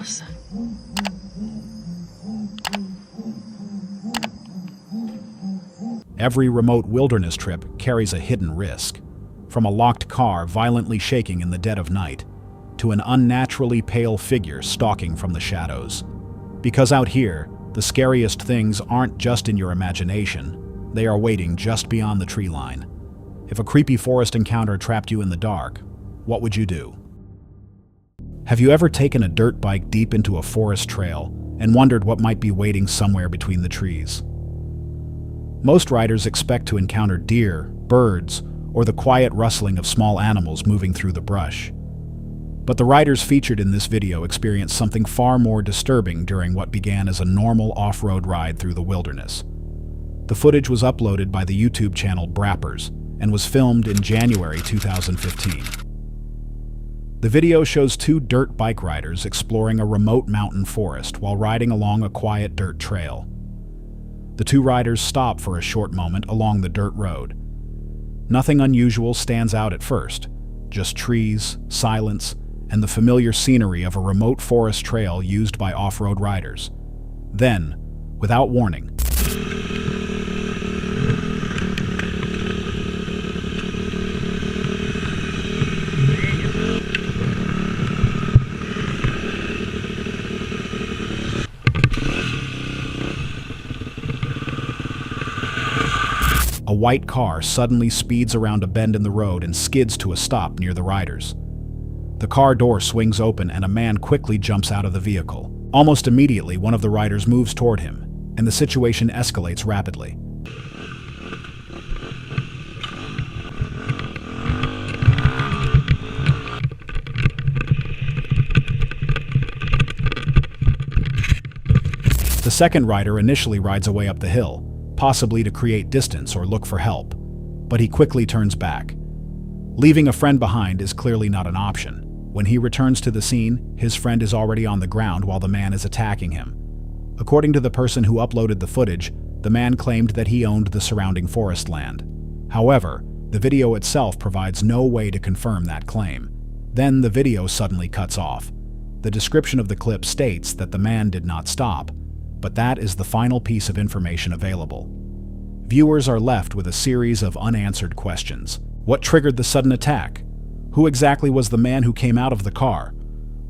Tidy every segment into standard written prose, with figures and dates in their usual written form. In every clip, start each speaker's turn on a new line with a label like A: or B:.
A: cosa.
B: Every remote wilderness trip carries a hidden risk, from a locked car violently shaking in the dead of night to an unnaturally pale figure stalking from the shadows. Because out here, the scariest things aren't just in your imagination, they are waiting just beyond the tree line. If a creepy forest encounter trapped you in the dark, what would you do? Have you ever taken a dirt bike deep into a forest trail and wondered what might be waiting somewhere between the trees? Most riders expect to encounter deer, birds, or the quiet rustling of small animals moving through the brush. But the riders featured in this video experienced something far more disturbing during what began as a normal off-road ride through the wilderness. The footage was uploaded by the YouTube channel Brappers and was filmed in January 2015. The video shows two dirt bike riders exploring a remote mountain forest while riding along a quiet dirt trail. The two riders stop for a short moment along the dirt road. Nothing unusual stands out at first, just trees, silence, and the familiar scenery of a remote forest trail used by off-road riders. Then, without warning, a white car suddenly speeds around a bend in the road and skids to a stop near the riders. The car door swings open and a man quickly jumps out of the vehicle. Almost immediately, one of the riders moves toward him, and the situation escalates rapidly. The second rider initially rides away up the hill, possibly to create distance or look for help, but he quickly turns back. Leaving a friend behind is clearly not an option. When he returns to the scene, his friend is already on the ground while the man is attacking him. According to the person who uploaded the footage, the man claimed that he owned the surrounding forest land. However, the video itself provides no way to confirm that claim. Then the video suddenly cuts off. The description of the clip states that the man did not stop, but that is the final piece of information available. Viewers are left with a series of unanswered questions. What triggered the sudden attack? Who exactly was the man who came out of the car?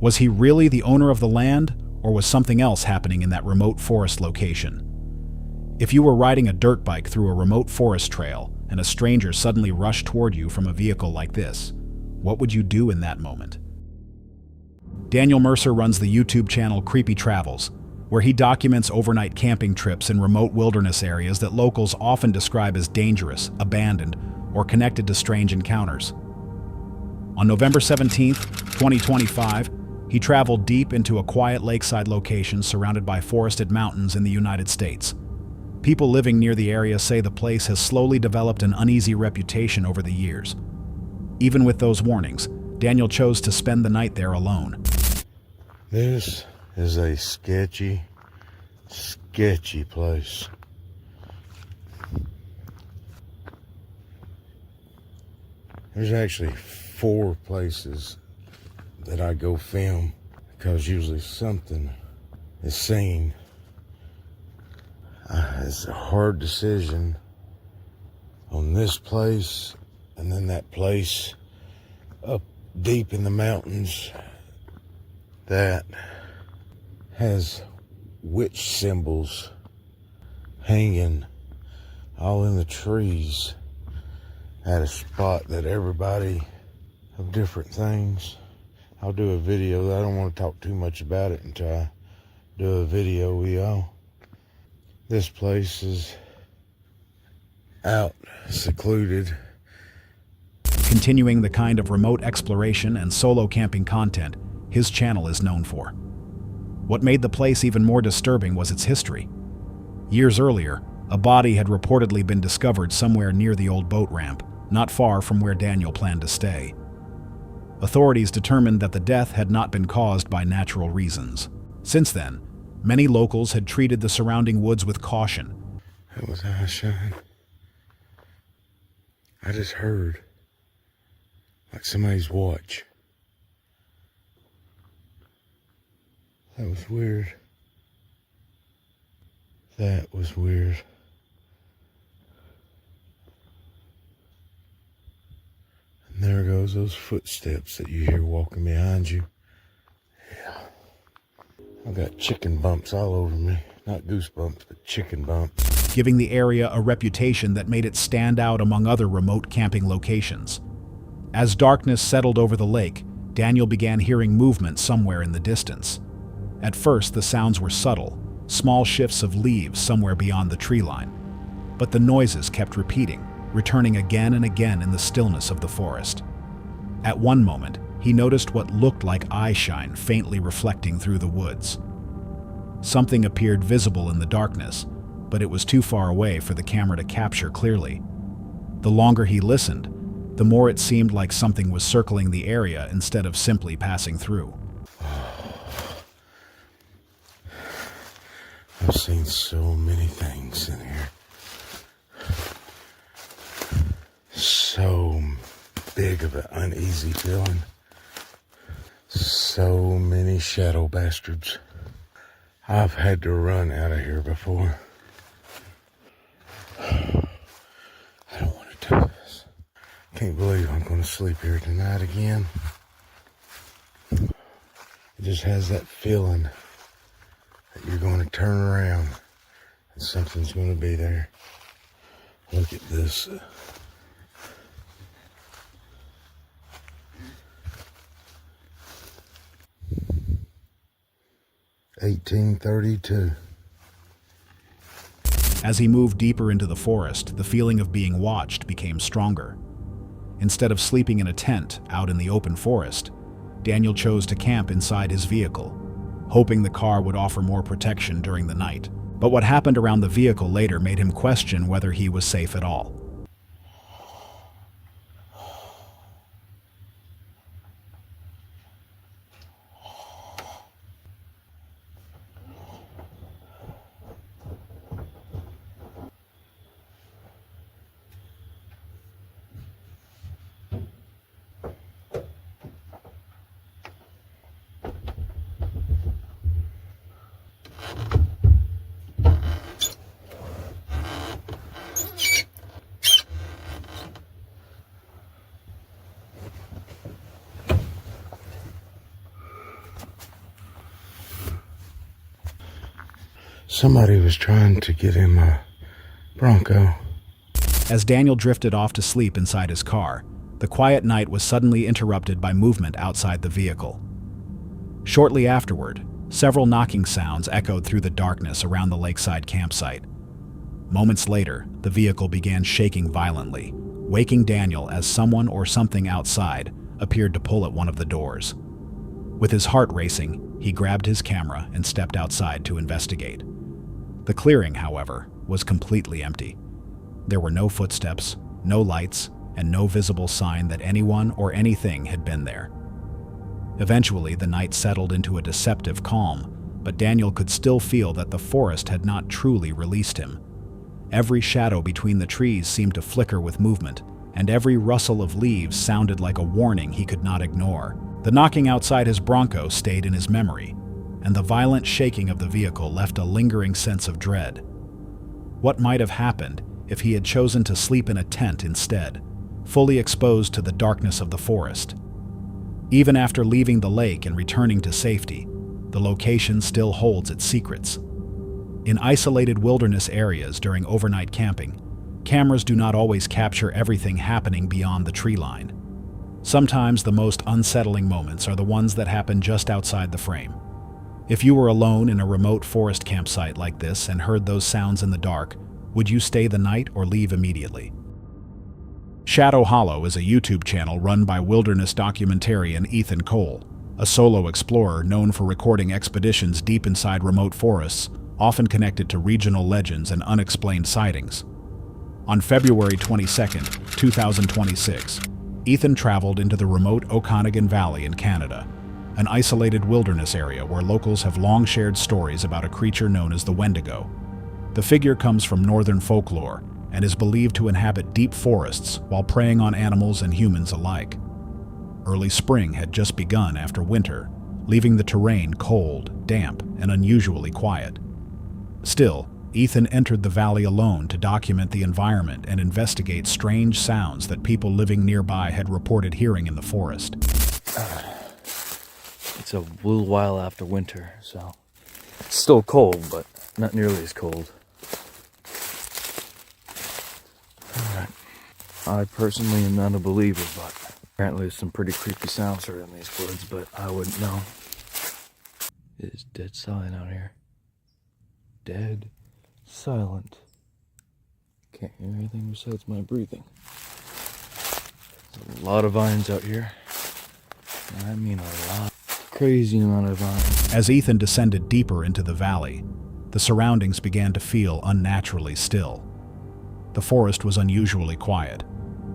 B: Was he really the owner of the land, or was something else happening in that remote forest location? If you were riding a dirt bike through a remote forest trail and a stranger suddenly rushed toward you from a vehicle like this, what would you do in that moment? Daniel Mercer runs the YouTube channel Creepy Travels, where he documents overnight camping trips in remote wilderness areas that locals often describe as dangerous, abandoned, or connected to strange encounters. On November 17, 2025, he traveled deep into a quiet lakeside location surrounded by forested mountains in the United States. People living near the area say the place has slowly developed an uneasy reputation over the years. Even with those warnings, Daniel chose to spend the night there alone.
C: This is a sketchy place. There's actually 4 places that I go film because usually something is seen. It's a hard decision on this place and then that place up deep in the mountains that has witch symbols hanging all in the trees at a spot that everybody of different things. I'll do a video. I don't want to talk too much about it until I do a video with y'all. This place is out, secluded.
B: Continuing the kind of remote exploration and solo camping content his channel is known for. What made the place even more disturbing was its history. Years earlier, a body had reportedly been discovered somewhere near the old boat ramp, not far from where Daniel planned to stay. Authorities determined that the death had not been caused by natural reasons. Since then, many locals had treated the surrounding woods with caution.
C: That was eye shine. I just heard like somebody's watch. That was weird. That was weird. And there goes those footsteps that you hear walking behind you. Yeah. I've got chicken bumps all over me. Not goosebumps, but chicken bumps.
B: Giving the area a reputation that made it stand out among other remote camping locations. As darkness settled over the lake, Daniel began hearing movement somewhere in the distance. At first, the sounds were subtle, small shifts of leaves somewhere beyond the tree line. But the noises kept repeating, returning again and again in the stillness of the forest. At one moment, he noticed what looked like eye shine faintly reflecting through the woods. Something appeared visible in the darkness, but it was too far away for the camera to capture clearly. The longer he listened, the more it seemed like something was circling the area instead of simply passing through.
C: I've seen so many things in here. So big of an uneasy feeling. So many shadow bastards. I've had to run out of here before. I don't want to do this. Can't believe I'm going to sleep here tonight again. It just has that feeling that you're going to turn around and something's going to be there. Look at this. 1832.
B: As he moved deeper into the forest, the feeling of being watched became stronger. Instead of sleeping in a tent out in the open forest, Daniel chose to camp inside his vehicle, hoping the car would offer more protection during the night. But what happened around the vehicle later made him question whether he was safe at all.
C: Somebody was trying to get him a Bronco.
B: As Daniel drifted off to sleep inside his car, the quiet night was suddenly interrupted by movement outside the vehicle. Shortly afterward, several knocking sounds echoed through the darkness around the lakeside campsite. Moments later, the vehicle began shaking violently, waking Daniel as someone or something outside appeared to pull at one of the doors. With his heart racing, he grabbed his camera and stepped outside to investigate. The clearing, however, was completely empty. There were no footsteps, no lights, and no visible sign that anyone or anything had been there. Eventually, the night settled into a deceptive calm, but Daniel could still feel that the forest had not truly released him. Every shadow between the trees seemed to flicker with movement, and every rustle of leaves sounded like a warning he could not ignore. The knocking outside his Bronco stayed in his memory, and the violent shaking of the vehicle left a lingering sense of dread. What might have happened if he had chosen to sleep in a tent instead, fully exposed to the darkness of the forest? Even after leaving the lake and returning to safety, the location still holds its secrets. In isolated wilderness areas during overnight camping, cameras do not always capture everything happening beyond the tree line. Sometimes the most unsettling moments are the ones that happen just outside the frame. If you were alone in a remote forest campsite like this and heard those sounds in the dark, would you stay the night or leave immediately? Shadow Hollow is a YouTube channel run by wilderness documentarian Ethan Cole, a solo explorer known for recording expeditions deep inside remote forests, often connected to regional legends and unexplained sightings. On February 22, 2026, Ethan traveled into the remote Okanagan Valley in Canada, an isolated wilderness area where locals have long shared stories about a creature known as the Wendigo. The figure comes from northern folklore and is believed to inhabit deep forests while preying on animals and humans alike. Early spring had just begun after winter, leaving the terrain cold, damp, and unusually quiet. Still, Ethan entered the valley alone to document the environment and investigate strange sounds that people living nearby had reported hearing in the forest.
A: It's a little while after winter, so it's still cold, but not nearly as cold. Alright. I personally am not a believer, but apparently there's some pretty creepy sounds heard in these woods, but I wouldn't know. It is dead silent out here. Dead silent. Can't hear anything besides my breathing. There's a lot of vines out here. I mean a lot. Crazy amount of vines.
B: As Ethan descended deeper into the valley, the surroundings began to feel unnaturally still. The forest was unusually quiet,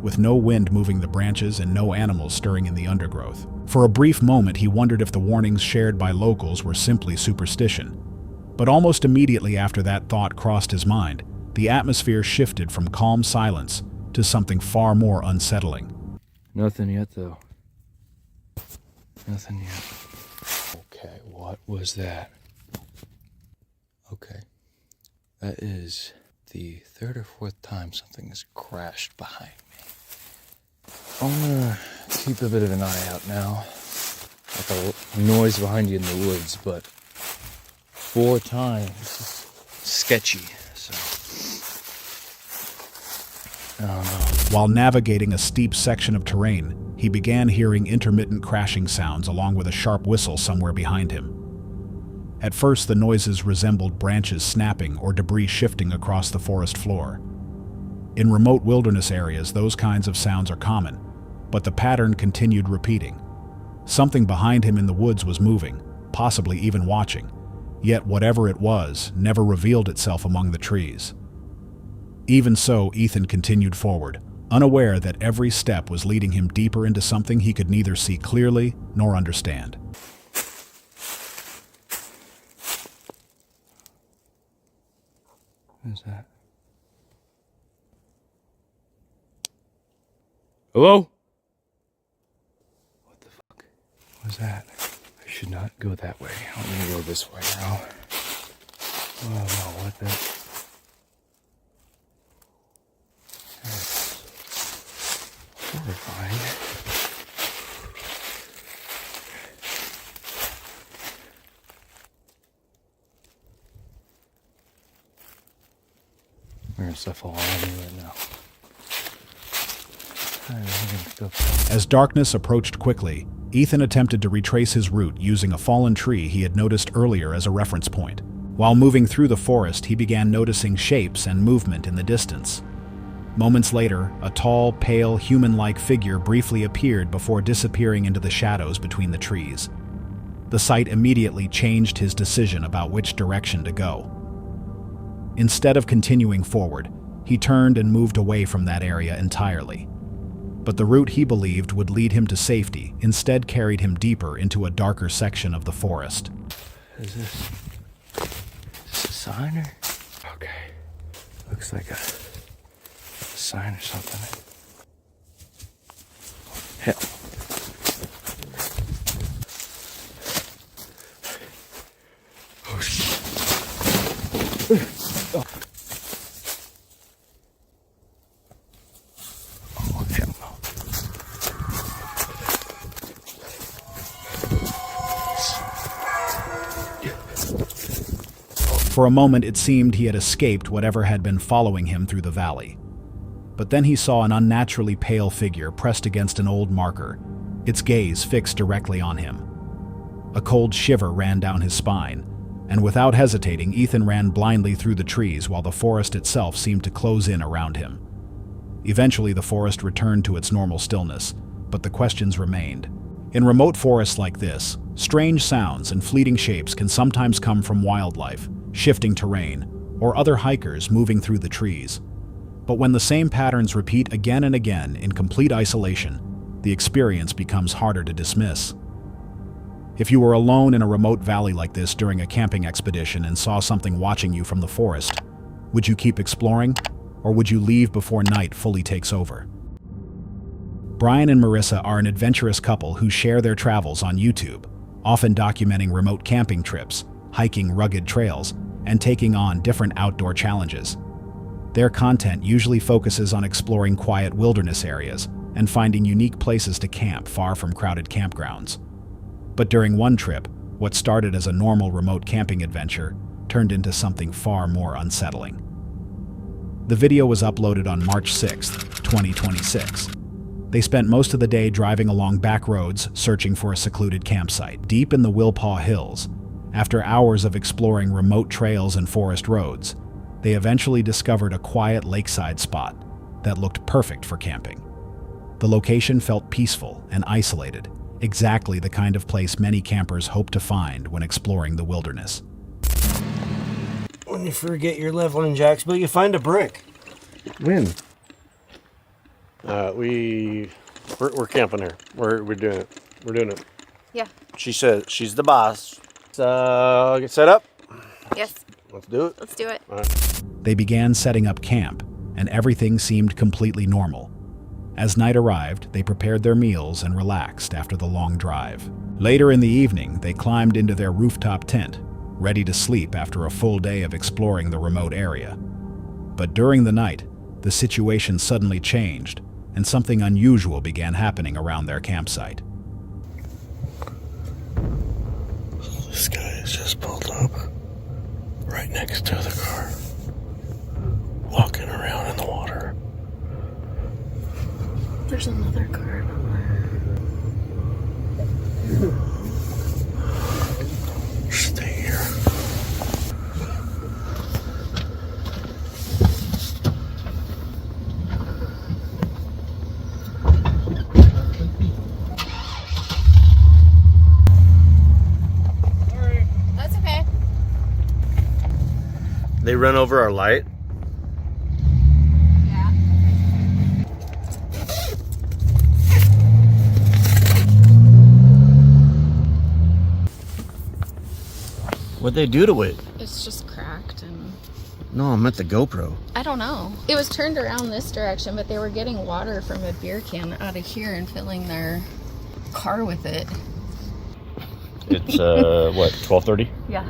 B: with no wind moving the branches and no animals stirring in the undergrowth. For a brief moment, he wondered if the warnings shared by locals were simply superstition. But almost immediately after that thought crossed his mind, the atmosphere shifted from calm silence to something far more unsettling.
A: Nothing yet, though. Nothing yet. Okay, what was that? Okay. That is the third or fourth time something has crashed behind me. I'm gonna keep a bit of an eye out now. Like a noise behind you in the woods, but 4 times is sketchy, so I don't know.
B: While navigating a steep section of terrain, he began hearing intermittent crashing sounds along with a sharp whistle somewhere behind him. At first, the noises resembled branches snapping or debris shifting across the forest floor. In remote wilderness areas, those kinds of sounds are common, but the pattern continued repeating. Something behind him in the woods was moving, possibly even watching, yet whatever it was never revealed itself among the trees. Even so, Ethan continued forward, unaware that every step was leading him deeper into something he could neither see clearly nor understand.
A: What is that? Hello? What the fuck was that? I should not go that way. I'm gonna go this way now. Oh no, what the... Horrifying. There's stuff all around me right now.
B: As darkness approached quickly, Ethan attempted to retrace his route using a fallen tree he had noticed earlier as a reference point. While moving through the forest, he began noticing shapes and movement in the distance. Moments later, a tall, pale, human-like figure briefly appeared before disappearing into the shadows between the trees. The sight immediately changed his decision about which direction to go. Instead of continuing forward, he turned and moved away from that area entirely. But the route he believed would lead him to safety instead carried him deeper into a darker section of the forest.
A: Is this a sign or? Okay. Looks like a sign or something. Hell. Oh shit. Oh. Oh hell no.
B: For a moment, it seemed he had escaped whatever had been following him through the valley. But then he saw an unnaturally pale figure pressed against an old marker, its gaze fixed directly on him. A cold shiver ran down his spine, and without hesitating, Ethan ran blindly through the trees while the forest itself seemed to close in around him. Eventually, the forest returned to its normal stillness, but the questions remained. In remote forests like this, strange sounds and fleeting shapes can sometimes come from wildlife, shifting terrain, or other hikers moving through the trees. But when the same patterns repeat again and again in complete isolation, the experience becomes harder to dismiss. If you were alone in a remote valley like this during a camping expedition and saw something watching you from the forest, would you keep exploring, or would you leave before night fully takes over? Brian and Marissa are an adventurous couple who share their travels on YouTube, often documenting remote camping trips, hiking rugged trails, and taking on different outdoor challenges. Their content usually focuses on exploring quiet wilderness areas and finding unique places to camp far from crowded campgrounds. But during one trip, what started as a normal remote camping adventure turned into something far more unsettling. The video was uploaded on March 6, 2026. They spent most of the day driving along back roads searching for a secluded campsite deep in the Willpaw Hills. After hours of exploring remote trails and forest roads, they eventually discovered a quiet lakeside spot that looked perfect for camping. The location felt peaceful and isolated, exactly the kind of place many campers hope to find when exploring the wilderness.
D: When you forget your leveling jacks, but you find a brick.
A: When?
E: We're camping here. We're doing it. We're doing it.
F: Yeah.
E: She says she's the boss. Get set up.
F: Yes.
E: Let's do it.
F: Let's do it.
E: All right.
B: They began setting up camp, and everything seemed completely normal. As night arrived, they prepared their meals and relaxed after the long drive. Later in the evening, they climbed into their rooftop tent, ready to sleep after a full day of exploring the remote area. But during the night, the situation suddenly changed, and something unusual began happening around their campsite.
C: This guy has just pulled up right next to the car, walking around in the water.
F: There's another car.
C: Stay here.
F: That's okay.
E: They run over our light.
F: Yeah.
E: What'd they do to it?
F: It's just cracked and
E: No, I meant the GoPro.
F: I don't know. It was turned around this direction, but they were getting water from a beer can out of here and filling their car with it.
E: It's what, 12:30?
F: Yeah.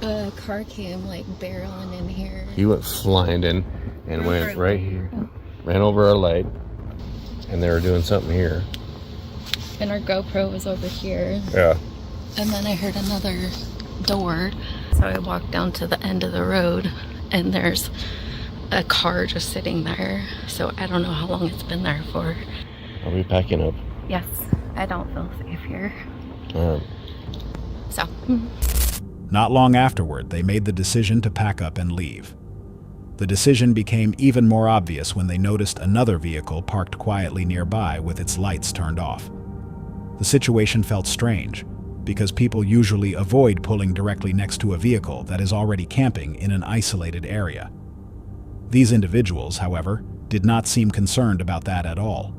F: A car came like barreling in here.
E: He went flying in and went right here, ran over our light, and they were doing something here.
F: And our GoPro was over here.
E: Yeah.
F: And then I heard another door. So I walked down to the end of the road and there's a car just sitting there. So I don't know how long it's been there for.
E: Are we packing up?
F: Yes, I don't feel safe here. So.
B: Not long afterward, they made the decision to pack up and leave. The decision became even more obvious when they noticed another vehicle parked quietly nearby with its lights turned off. The situation felt strange, because people usually avoid pulling directly next to a vehicle that is already camping in an isolated area. These individuals, however, did not seem concerned about that at all.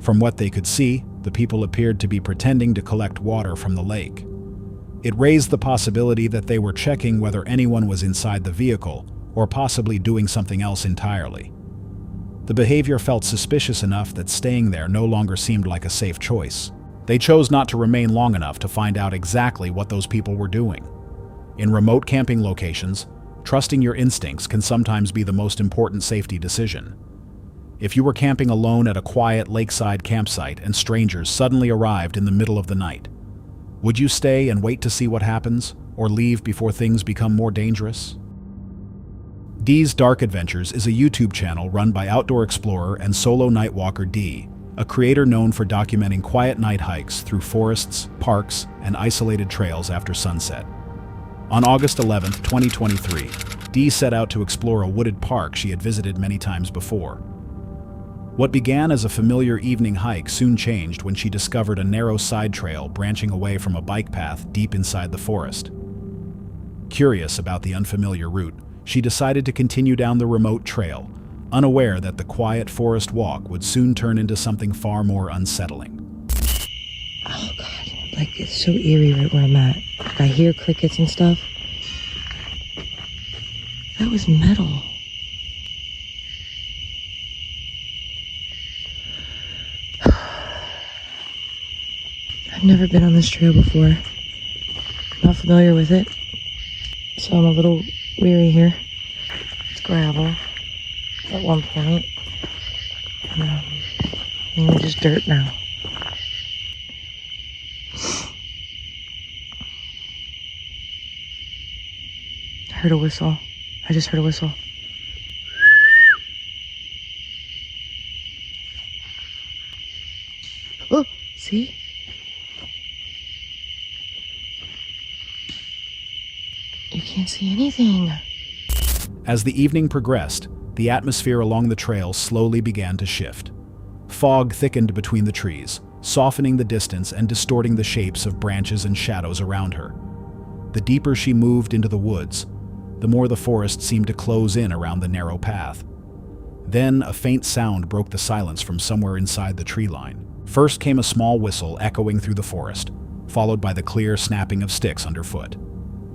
B: From what they could see, the people appeared to be pretending to collect water from the lake. It raised the possibility that they were checking whether anyone was inside the vehicle or possibly doing something else entirely. The behavior felt suspicious enough that staying there no longer seemed like a safe choice. They chose not to remain long enough to find out exactly what those people were doing. In remote camping locations, trusting your instincts can sometimes be the most important safety decision. If you were camping alone at a quiet lakeside campsite and strangers suddenly arrived in the middle of the night, would you stay and wait to see what happens, or leave before things become more dangerous? Dee's Dark Adventures is a YouTube channel run by outdoor explorer and solo nightwalker Dee, a creator known for documenting quiet night hikes through forests, parks, and isolated trails after sunset. On August 11, 2023, Dee set out to explore a wooded park she had visited many times before. What began as a familiar evening hike soon changed when she discovered a narrow side trail branching away from a bike path deep inside the forest. Curious about the unfamiliar route, she decided to continue down the remote trail, unaware that the quiet forest walk would soon turn into something far more unsettling.
G: Oh God, like it's so eerie right where I'm at. Like I hear crickets and stuff. That was metal. I've never been on this trail before. Not familiar with it, so I'm a little weary here. It's gravel at one point, and just dirt now. I heard a whistle. I just heard a whistle. Oh, see? You can't see anything.
B: As the evening progressed, the atmosphere along the trail slowly began to shift. Fog thickened between the trees, softening the distance and distorting the shapes of branches and shadows around her. The deeper she moved into the woods, the more the forest seemed to close in around the narrow path. Then a faint sound broke the silence from somewhere inside the tree line. First came a small whistle echoing through the forest, followed by the clear snapping of sticks underfoot.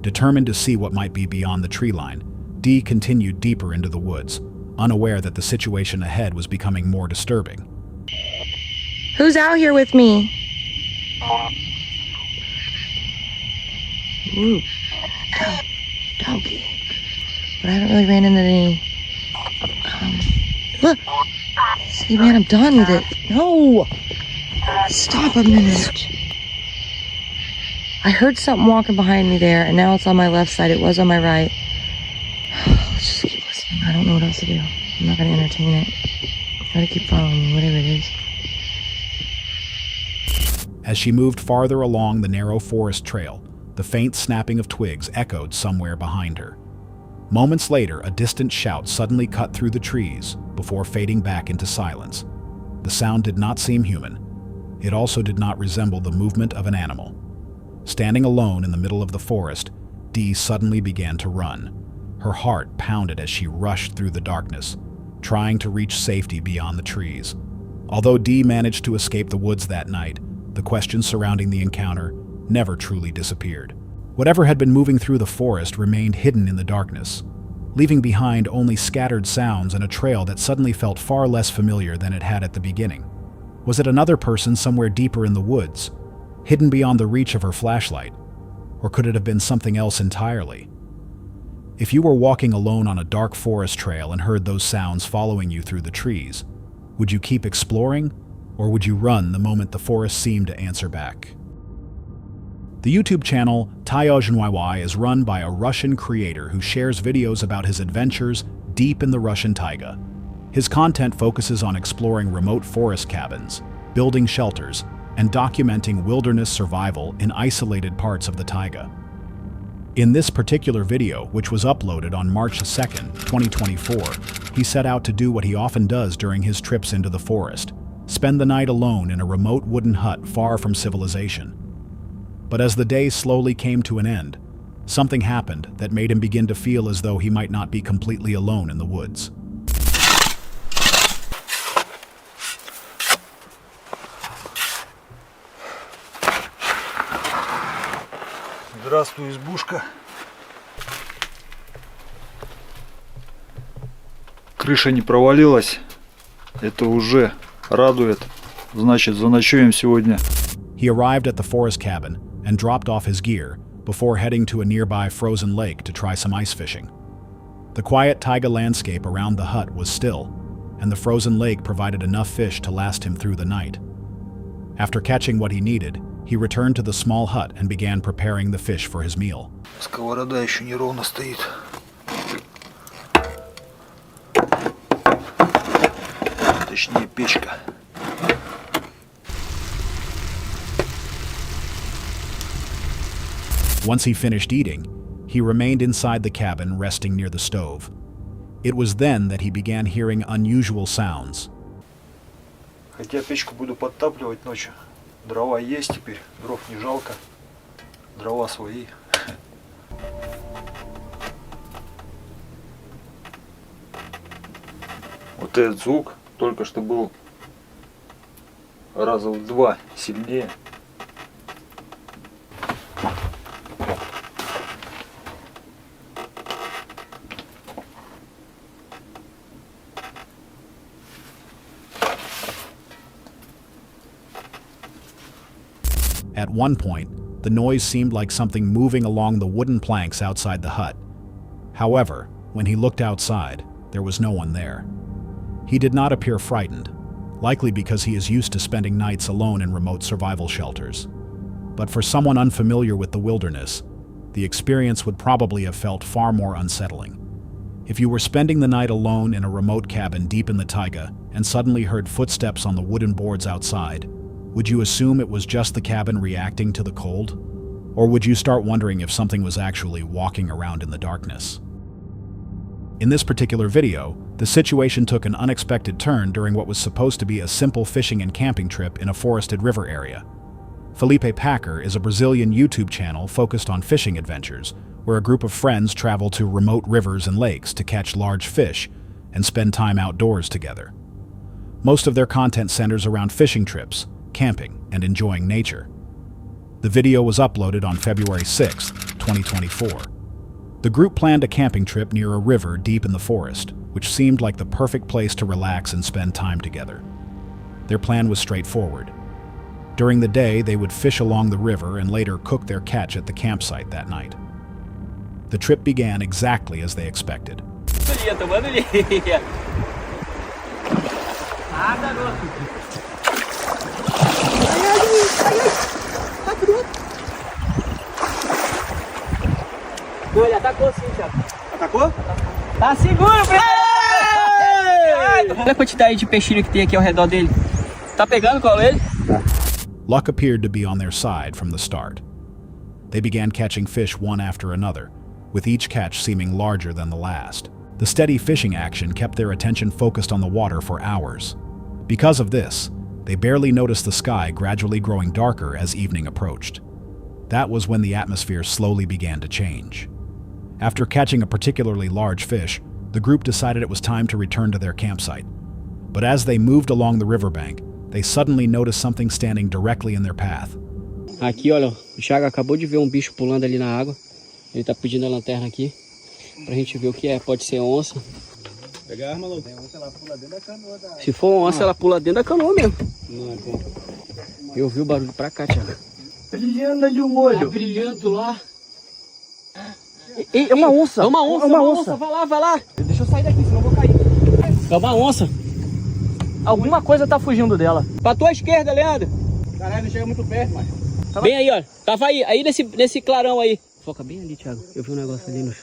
B: Determined to see what might be beyond the tree line, Dee continued deeper into the woods, unaware that the situation ahead was becoming more disturbing.
G: Who's out here with me? Ooh, doggy. But I haven't really ran into any. Look. See, man, I'm done with it. No! Stop a minute. I heard something walking behind me there, and now it's on my left side. It was on my right. Let's just keep listening. I don't know what else to do. I'm not going to entertain it. I gotta keep following me, whatever it is.
B: As she moved farther along the narrow forest trail, the faint snapping of twigs echoed somewhere behind her. Moments later, a distant shout suddenly cut through the trees before fading back into silence. The sound did not seem human. It also did not resemble the movement of an animal. Standing alone in the middle of the forest, Dee suddenly began to run. Her heart pounded as she rushed through the darkness, trying to reach safety beyond the trees. Although Dee managed to escape the woods that night, the questions surrounding the encounter never truly disappeared. Whatever had been moving through the forest remained hidden in the darkness, leaving behind only scattered sounds and a trail that suddenly felt far less familiar than it had at the beginning. Was it another person somewhere deeper in the woods, hidden beyond the reach of her flashlight? Or could it have been something else entirely? If you were walking alone on a dark forest trail and heard those sounds following you through the trees, would you keep exploring, or would you run the moment the forest seemed to answer back? The YouTube channel unknowingly is run by a Russian creator who shares videos about his adventures deep in the Russian taiga. His content focuses on exploring remote forest cabins, building shelters, and documenting wilderness survival in isolated parts of the taiga. In this particular video, which was uploaded on March 2nd, 2024, he set out to do what he often does during his trips into the forest: spend the night alone in a remote wooden hut far from civilization. But as the day slowly came to an end, something happened that made him begin to feel as though he might not be completely alone in the woods.
A: Здравствуй, избушка. Крыша не провалилась. Это уже радует. Значит, заночуем сегодня.
B: He arrived at the forest cabin and dropped off his gear before heading to a nearby frozen lake to try some ice fishing. The quiet taiga landscape around the hut was still, and the frozen lake provided enough fish to last him through the night. After catching what he needed, he returned to the small hut and began preparing the fish for his meal.
A: Сковорода еще неровно стоит. Точнее, печка.
B: Once he finished eating, he remained inside the cabin resting near the stove. It was then that he began hearing unusual sounds.
A: Хотя печку буду подтапливать ночью. Дрова есть теперь, дров не жалко. Дрова свои. Вот этот звук только что был раза в 2 сильнее.
B: At one point, The noise seemed like something moving along the wooden planks outside the hut. However, when he looked outside, there was no one there. He did not appear frightened, likely because he is used to spending nights alone in remote survival shelters. But for someone unfamiliar with the wilderness, the experience would probably have felt far more unsettling. If you were spending the night alone in a remote cabin deep in the taiga and suddenly heard footsteps on the wooden boards outside, would you assume it was just the cabin reacting to the cold? Or would you start wondering if something was actually walking around in the darkness? In this particular video, the situation took an unexpected turn during what was supposed to be a simple fishing and camping trip in a forested river area. Felipe Packer is a Brazilian YouTube channel focused on fishing adventures, where a group of friends travel to remote rivers and lakes to catch large fish and spend time outdoors together. Most of their content centers around fishing trips, camping, and enjoying nature. The video was uploaded on February 6, 2024. The group planned a camping trip near a river deep in the forest, which seemed like the perfect place to relax and spend time together. Their plan was straightforward. During the day, they would fish along the river and later cook their catch at the campsite that night. The trip began exactly as they expected.
H: Ele atacou sim, Thiago. Atacou? Tá seguro, olha a quantidade de peixinho que tem aqui ao redor dele. Tá pegando com ele?
B: Luck appeared to be on their side from the start. They began catching fish one after another, with each catch seeming larger than the last. The steady fishing action kept their attention focused on the water for hours. Because of this, they barely noticed the sky gradually growing darker as evening approached. That was when the atmosphere slowly began to change. After catching a particularly large fish, the group decided it was time to return to their campsite. But as they moved along the riverbank, they suddenly noticed something standing directly in their path.
H: Aqui, olha, o Thiago acabou de ver um bicho pulando ali na água. Ele tá pedindo a lanterna aqui pra gente ver o que é. Pode ser onça. Pegar a arma, louco. Ela pula dentro da canoa. Se for onça, ela pula dentro da canoa mesmo. Não é bom. Eu vi o barulho pra cá, Thiago.
D: Brilhando ali o olho.
H: Tá brilhando lá.
D: É uma onça.
H: É uma onça,
D: é uma onça.
H: Vai lá, vai lá. Deixa eu sair daqui, senão eu vou cair. É uma onça.
D: Alguma coisa tá fugindo dela.
H: Pra tua esquerda, Leandro.
D: Caralho, não chega muito perto, mas.
H: Bem aí, ó. Tava aí nesse clarão aí. Foca bem ali, Thiago. Eu vi um negócio ali nos...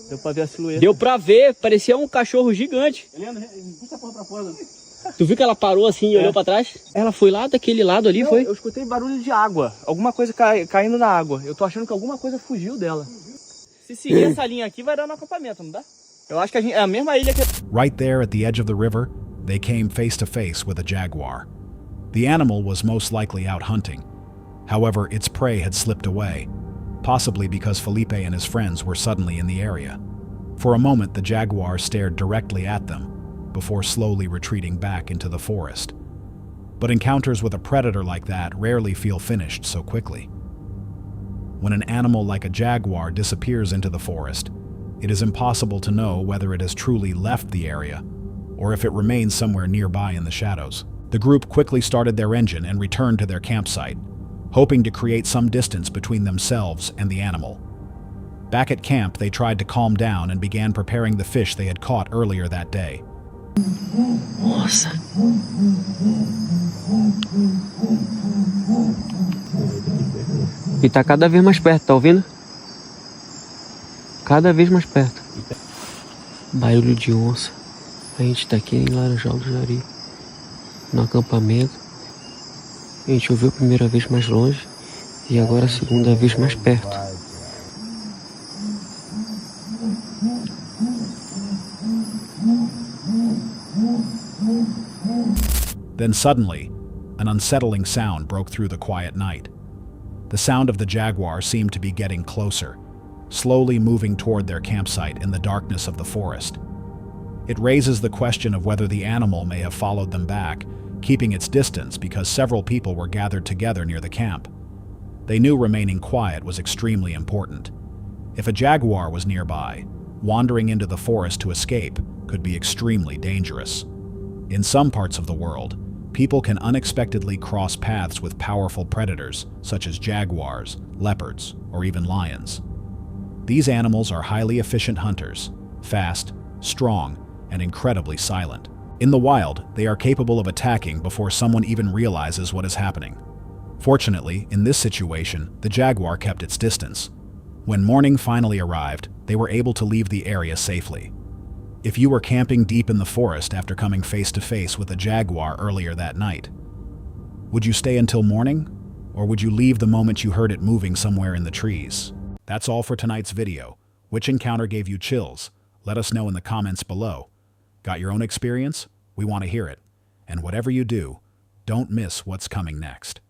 D: Deu pra ver a silhueta.
H: Deu pra ver, parecia um cachorro gigante.
D: Leandro, puxa a porra pra fora.
H: Tu viu que ela parou assim e olhou pra trás? Ela foi lá daquele lado ali, foi?
D: Eu escutei barulho de água. Alguma coisa caindo na água. Eu tô achando que alguma coisa fugiu dela. Se seguir essa linha aqui, vai dar no acampamento, não dá? Eu acho que é a mesma ilha que...
B: Right there at the edge of the river, they came face to face with a jaguar. The animal was most likely out hunting. However, its prey had slipped away, possibly because Felipe and his friends were suddenly in the area. For a moment, the jaguar stared directly at them, before slowly retreating back into the forest. But encounters with a predator like that rarely feel finished so quickly. When an animal like a jaguar disappears into the forest, it is impossible to know whether it has truly left the area, or if it remains somewhere nearby in the shadows. The group quickly started their engine and returned to their campsite, hoping to create some distance between themselves and the animal. Back at camp, they tried to calm down and began preparing the fish they had caught earlier that day.
F: Nossa.
H: E tá cada vez mais perto, tá ouvindo? Cada vez mais perto. Barulho de onça. A gente tá aqui em Laranjal do Jari, no acampamento. A gente ouviu a primeira vez mais longe e agora a segunda vez mais perto.
B: Then suddenly, an unsettling sound broke through the quiet night. The sound of the jaguar seemed to be getting closer, slowly moving toward their campsite in the darkness of the forest. It raises the question of whether the animal may have followed them back, keeping its distance because several people were gathered together near the camp. They knew remaining quiet was extremely important. If a jaguar was nearby, wandering into the forest to escape could be extremely dangerous. In some parts of the world, people can unexpectedly cross paths with powerful predators such as jaguars, leopards, or even lions. These animals are highly efficient hunters, fast, strong, and incredibly silent. In the wild, they are capable of attacking before someone even realizes what is happening. Fortunately, in this situation, the jaguar kept its distance. When morning finally arrived, they were able to leave the area safely. If you were camping deep in the forest after coming face to face with a jaguar earlier that night, would you stay until morning? Or would you leave the moment you heard it moving somewhere in the trees? That's all for tonight's video. Which encounter gave you chills? Let us know in the comments below. Got your own experience? We want to hear it. And whatever you do, don't miss what's coming next.